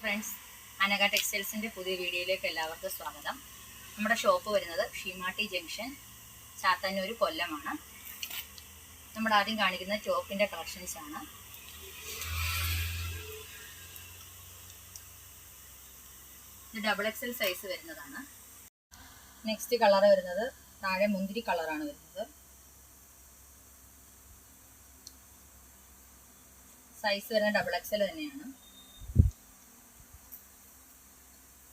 Friends, Anagha ടെക്സ്റ്റൈൽസിൻ്റെ പുതിയ വീഡിയോയിലേക്ക് എല്ലാവർക്കും സ്വാഗതം. നമ്മുടെ ഷോപ്പ് വരുന്നത് ഷീമാട്ടി ജംഗ്ഷൻ, ചാത്തന്നൂർ, കൊല്ലമാണ്. നമ്മൾ ആദ്യം കാണിക്കുന്ന ടോപ്പിൻ്റെ കളക്ഷൻസ് ആണ്. ഇത് XXL സൈസ് വരുന്നതാണ്. നെക്സ്റ്റ് കളർ വരുന്നത് താഴെ മുന്തിരി കളറാണ് വരുന്നത്. സൈസ് വരുന്നത് XXL തന്നെയാണ്.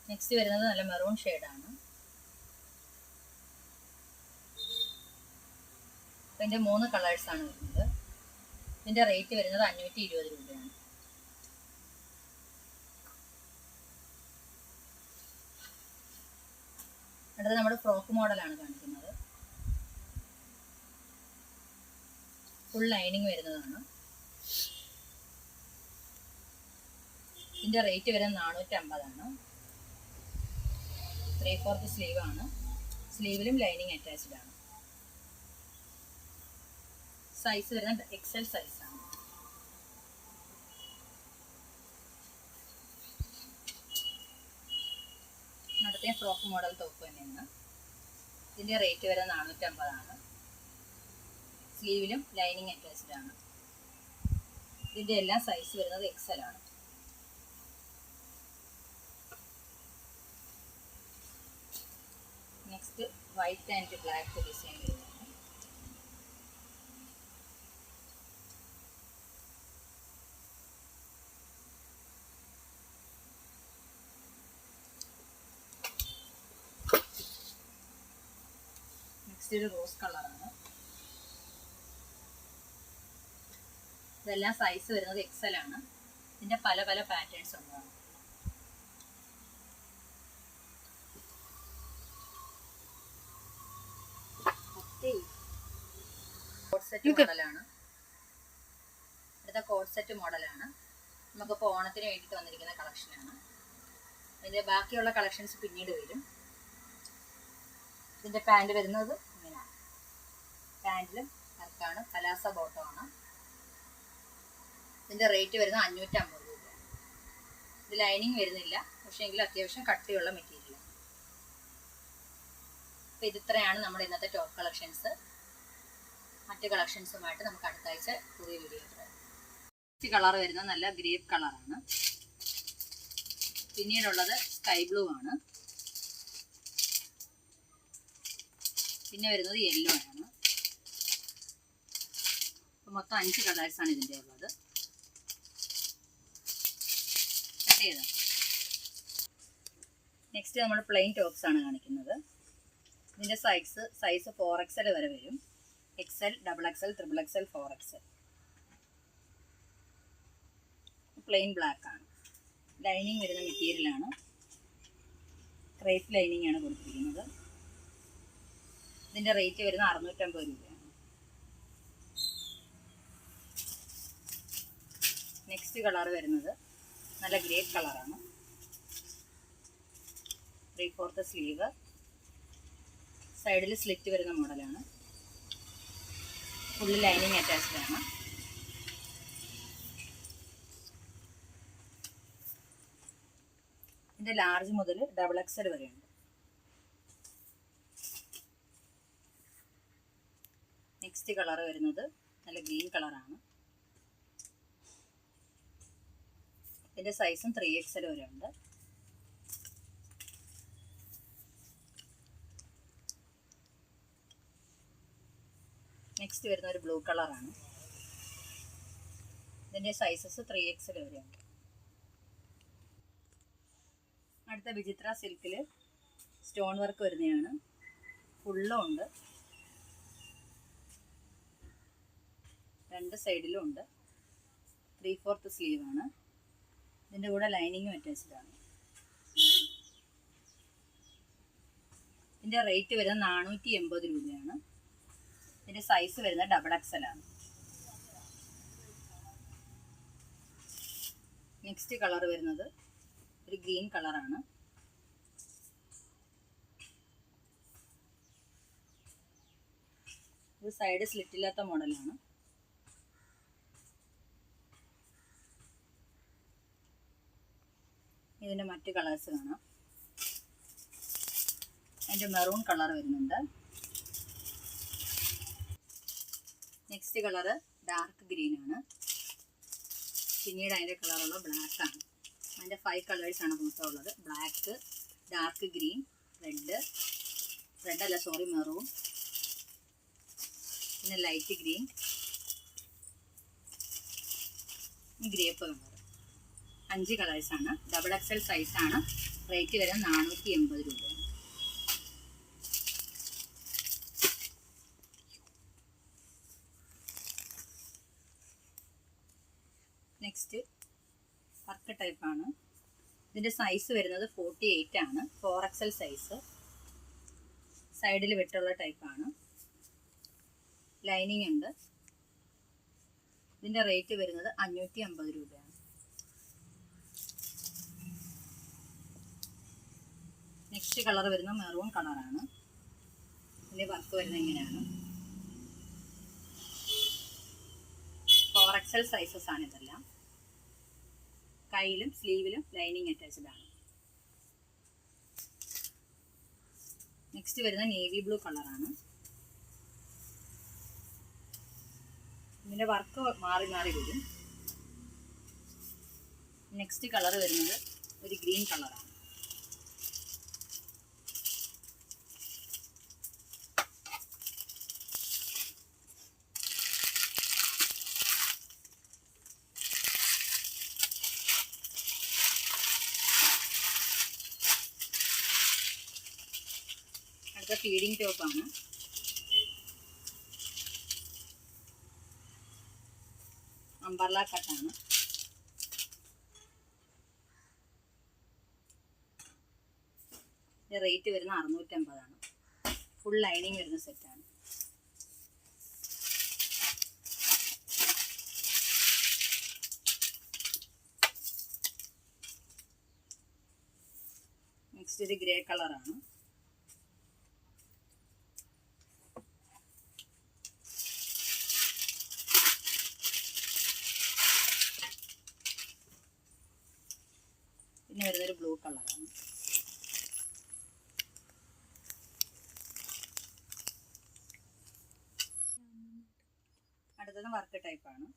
നെക്സ്റ്റ് വരുന്നത് നല്ല മെറൂൺ ഷെയ്ഡാണ്. ഇതിൻ്റെ 3 കളേഴ്സാണ് വരുന്നത്. ഇതിൻ്റെ റേറ്റ് വരുന്നത് 520 രൂപയാണ്. അടുത്തത് നമ്മുടെ ഫ്രോക്ക് മോഡലാണ് കാണിക്കുന്നത്. ഫുൾ ലൈനിങ് വരുന്നതാണ്. ഇതിൻ്റെ റേറ്റ് വരുന്നത് 450 ആണ്. 3/4 സ്ലീവ് ആണ്. സ്ലീവിലും ലൈനിങ് അറ്റാച്ച്ഡ് ആണ്. സൈസ് വരുന്നത് XL സൈസാണ്. അടുത്ത ഫ്രോക്ക് മോഡൽ ടോപ്പ് തന്നെയാണ്. ഇതിൻ്റെ റേറ്റ് വരുന്നത് 450 ആണ്. സ്ലീവിലും ലൈനിങ് അറ്റാച്ച്ഡ് ആണ്. ഇതിൻ്റെ എല്ലാം സൈസ് വരുന്നത് XL ആണ്. Next white and black design വരുന്നതാണ്. നെക്സ്റ്റ് ഒരു റോസ് കളറാണ്. ഇതെല്ലാം സൈസ് വരുന്നത് XL ആണ്. ഇതിൻ്റെ പല പല പാറ്റേൺസ് ഉള്ളതാണ്. കോഡ് സെറ്റ് മോഡലാണ്. അടുത്ത കോഡ് സെറ്റ് മോഡലാണ്. നമുക്കിപ്പോൾ ഓണത്തിന് വേണ്ടിയിട്ട് വന്നിരിക്കുന്ന കളക്ഷനാണ്. അതിൻ്റെ ബാക്കിയുള്ള കളക്ഷൻസ് പിന്നീട് വരും. ഇതിൻ്റെ പാൻറ് വരുന്നത് ഇങ്ങനെയാണ്. പാൻറ്റിലും വർക്കാണ്. പലാസ ബോട്ടമാണ്. ഇതിൻ്റെ റേറ്റ് വരുന്നത് 550 രൂപയാണ്. ഇത് ലൈനിങ് വരുന്നില്ല, പക്ഷേ എങ്കിലും അത്യാവശ്യം കട്ടിയുള്ള മെറ്റീരിയലാണ്. അപ്പോൾ ഇതിത്രയാണ് നമ്മുടെ ഇന്നത്തെ ടോപ്പ് കളക്ഷൻസ്. മറ്റ് കളക്ഷൻസുമായിട്ട് നമുക്ക് അടുത്ത ആഴ്ച പുതിയ വീഡിയോ ഇടാം. നെക്സ്റ്റ് കളർ വരുന്നത് നല്ല ഗ്രേപ്പ് കളറാണ്. പിന്നീടുള്ളത് സ്കൈ ബ്ലൂ ആണ്. പിന്നെ വരുന്നത് യെല്ലോ ആണ്. അപ്പോൾ മൊത്തം 5 കളേഴ്സാണ് ഇതിൻ്റെ ഉള്ളത്. കട്ട് ചെയ്തോ. നെക്സ്റ്റ് നമ്മൾ പ്ലെയിൻ ടോപ്സ് ആണ് കാണിക്കുന്നത്. ഇതിൻ്റെ സൈസ് 4XL വരെ വരും. XL, XXL, XXL, 4XL. Plain black ആണ്. ലൈനിങ് വരുന്ന മെറ്റീരിയലാണ്. ക്രേപ്പ് ലൈനിങ് ആണ് കൊടുത്തിരിക്കുന്നത്. ഇതിൻ്റെ റേറ്റ് വരുന്നത് 650 രൂപയാണ്. നെക്സ്റ്റ് കളർ വരുന്നത് നല്ല ഗ്രേപ്പ് കളറാണ്. 3/4 സ്ലീവ്. സൈഡിൽ സ്ലിറ്റ് വരുന്ന മോഡലാണ്. ഫുള്ള് ലൈനിങ് അറ്റാച്ച്ഡ് ആണ്. ഇതിൻ്റെ ലാർജ് മുതൽ XXL വരെയുണ്ട്. നെക്സ്റ്റ് കളർ വരുന്നത് നല്ല ഗ്രീൻ കളറാണ്. ഇതിൻ്റെ സൈസും 3XL വരെ ഉണ്ട്. നെക്സ്റ്റ് വരുന്ന ഒരു ബ്ലൂ കളറാണ്. ഇതിൻ്റെ സൈസസ് 3XL വരെയുണ്ട്. അടുത്ത വിചിത്ര സിൽക്കിൽ സ്റ്റോൺ വർക്ക് വരുന്നതാണ്. ഫുള്ളും ഉണ്ട്. 2 സൈഡിലും ഉണ്ട്. 3/4 സ്ലീവാണ്. ഇതിൻ്റെ കൂടെ ലൈനിങ്ങും അറ്റാച്ച്ഡ് ആണ്. ഇതിൻ്റെ റേറ്റ് വരുന്നത് 480 രൂപയാണ്. ഇതിൻ്റെ സൈസ് വരുന്നത് XXL ആണ്. നെക്സ്റ്റ് കളർ വരുന്നത് ഒരു ഗ്രീൻ കളറാണ്. ഇത് സൈഡ് സ്ലിറ്റില്ലാത്ത മോഡലാണ്. ഇതിൻ്റെ മറ്റ് കളേഴ്സ് കാണാം. അതിൻ്റെ മെറൂൺ കളർ വരുന്നുണ്ട്. നെക്സ്റ്റ് കളറ് ഡാർക്ക് ഗ്രീൻ ആണ്. പിന്നീട് അതിൻ്റെ കളറുള്ള ബ്ലാക്ക് ആണ്. അതിൻ്റെ 5 കളേഴ്സാണ് മൊത്തം ഉള്ളത്. ബ്ലാക്ക്, ഡാർക്ക് ഗ്രീൻ, മെറൂൺ, പിന്നെ ലൈറ്റ് ഗ്രീൻ, ഗ്രേപ്പ് കളർ. 5 കളേഴ്സാണ്. XXL സൈസാണ്. റേറ്റ് വരുന്നത് 480 രൂപയാണ്. നെക്സ്റ്റ് വർക്ക് ടൈപ്പാണ്. ഇതിൻ്റെ സൈസ് വരുന്നത് 48 ആണ്. 4XL size. സൈഡിൽ വെട്ടുള്ള ടൈപ്പാണ്. ലൈനിങ് ഉണ്ട്. ഇതിൻ്റെ റേറ്റ് വരുന്നത് 550 രൂപയാണ്. നെക്സ്റ്റ് കളർ വരുന്നത് മെറൂൺ കളറാണ്. ഇതിൻ്റെ വർക്ക് വരുന്നത് ഇങ്ങനെയാണ്. 4XL സൈസസ് ആണ് ഇതെല്ലാം. കയ്യിലും സ്ലീവിലും ലൈനിങ് അറ്റാച്ച്ഡ് ആണ്. നെക്സ്റ്റ് വരുന്ന നേവി ബ്ലൂ കളറാണ്. ഇതിൻ്റെ വർക്ക് മാറി മാറി വരും. നെക്സ്റ്റ് കളർ വരുന്നത് ഒരു ഗ്രീൻ കളറാണ്. അടുത്ത ഫീഡിങ് ടോപ്പാണ്. അംബർല കട്ടാണ്. ഇതിൻ്റെ റേറ്റ് വരുന്ന 650 ആണ്. ഫുൾ ലൈനിങ് വരുന്ന സെറ്റാണ്. നെക്സ്റ്റ് ഒരു ഗ്രേ കളറാണ്. പിന്നെ വരുന്നൊരു ബ്ലൂ കളറാണ്. അടുത്തത് വർക്ക് ടൈപ്പാണ്.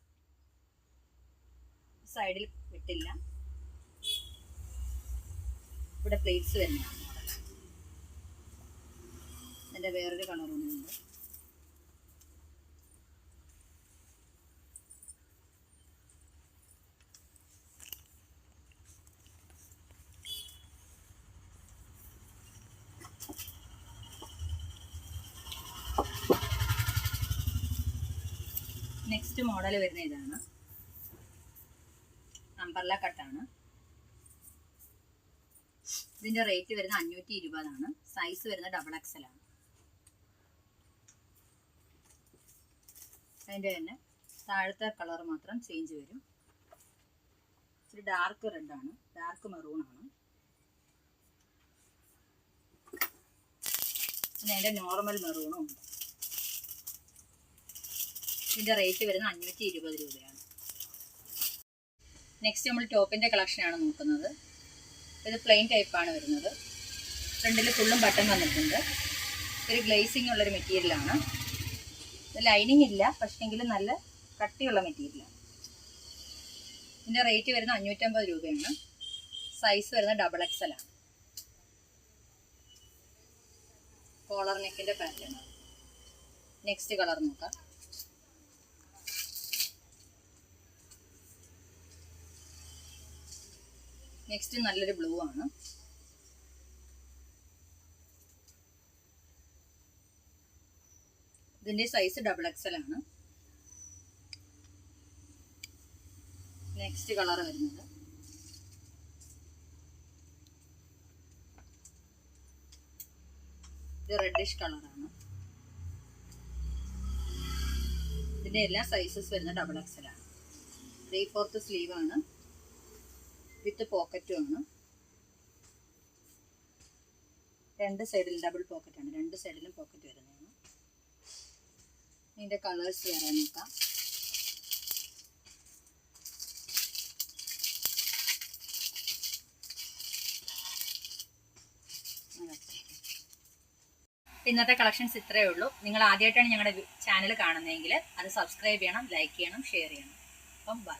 സൈഡിൽ വിട്ടില്ല. ഇവിടെ പ്ലേറ്റ്സ് വരുന്നതാണ് മോഡൽ. ഇതിൻ്റെ വേറൊരു കളറൊന്നുമുണ്ട്. നെക്സ്റ്റ് മോഡൽ വരുന്ന ഇതാണ്. അംബർല കട്ടാണ്. ഇതിൻ്റെ റേറ്റ് വരുന്നത് 520 ആണ്. സൈസ് വരുന്നത് XXL ആണ്. അതിൻ്റെ തന്നെ താഴത്തെ കളർ മാത്രം ചേഞ്ച് വരും. ഇച്ചിരി ഡാർക്ക് റെഡാണ്. ഡാർക്ക് മെറൂൺ ആണ്. പിന്നെ അതിൻ്റെ നോർമൽ മെറൂണും ഉണ്ട്. ഇതിൻ്റെ റേറ്റ് വരുന്നത് 520 രൂപയാണ്. നെക്സ്റ്റ് നമ്മൾ ടോപ്പിൻ്റെ കളക്ഷനാണ് നോക്കുന്നത്. ഇത് പ്ലെയിൻ ടൈപ്പാണ് വരുന്നത്. ഫ്രണ്ടിൽ ഫുള്ളും ബട്ടൺ വന്നിട്ടുണ്ട്. ഒരു ഗ്ലേസിങ് ഉള്ളൊരു മെറ്റീരിയലാണ്. ഇത് ലൈനിങ് ഇല്ല, പക്ഷേങ്കിലും നല്ല കട്ടിയുള്ള മെറ്റീരിയലാണ്. ഇതിൻ്റെ റേറ്റ് വരുന്നത് 550 രൂപയാണ്. സൈസ് വരുന്നത് XXL ആണ്. കോളർ നെക്കിൻ്റെ പാറ്റേൺ. നെക്സ്റ്റ് കളർ നോക്കാം. നെക്സ്റ്റ് നല്ലൊരു ബ്ലൂ ആണ്. ഇതിൻ്റെ സൈസ് XXL ആണ്. നെക്സ്റ്റ് കളർ വരുന്നത് ഇത് റെഡിഷ് കളറാണ്. ഇതിൻ്റെ എല്ലാ സൈസസ് വരുന്നത് XXL ആണ്. 3/4 സ്ലീവ് ആണ്. വിത്ത് പോക്കറ്റും ആണ്. രണ്ട് സൈഡിൽ ഡബിൾ പോക്കറ്റാണ്. രണ്ട് സൈഡിലും പോക്കറ്റ് വരുന്നതാണ്. ഇതിൻ്റെ കളേഴ്സ് വേറെ നോക്കാം. ഇന്നത്തെ കളക്ഷൻസ് ഇത്രയേ ഉള്ളൂ. നിങ്ങൾ ആദ്യമായിട്ടാണ് ഞങ്ങളുടെ ചാനൽ കാണുന്നതെങ്കിൽ അത് സബ്സ്ക്രൈബ് ചെയ്യണം, ലൈക്ക് ചെയ്യണം, ഷെയർ ചെയ്യണം. അപ്പം ബൈ.